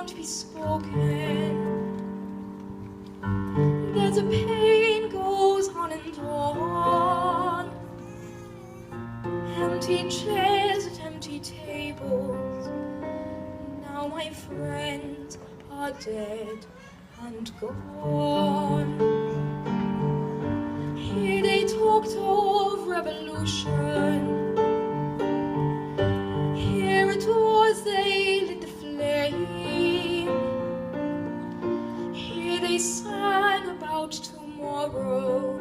can't be spoken. There's a pain goes on and on. Empty chairs at empty tables. Now my friends are dead and gone. Here they talked of revolution. Here it was they lit the flame. Here they sang about tomorrow,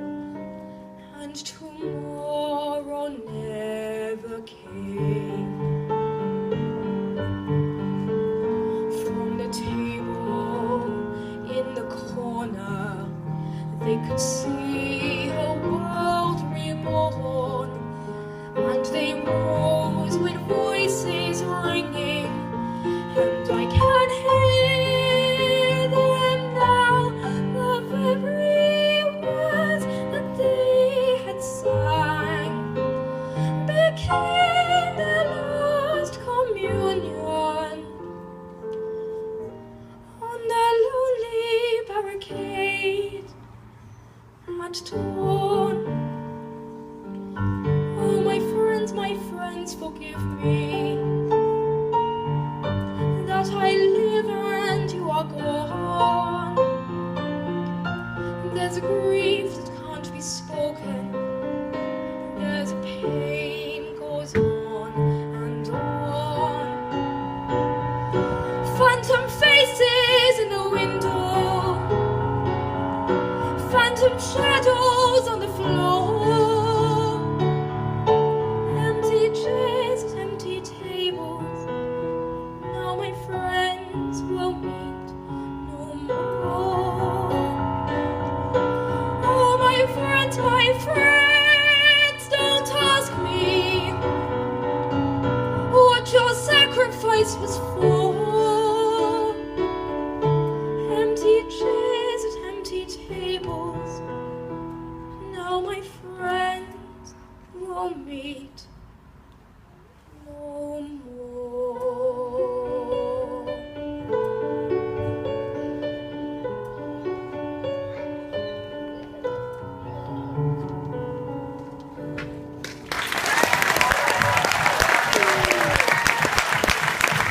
and tomorrow never came. From the table in the corner, they could see a world reborn, and they rose with voices ringing, and I can hear them now, the very words that they had sang became their last communion on their lonely barricade at dawn. Oh, my friends, forgive me that I live and you are gone. There's a grief that can't be spoken. There's a pain goes on and on. Phantom faces in the window. Phantom shadows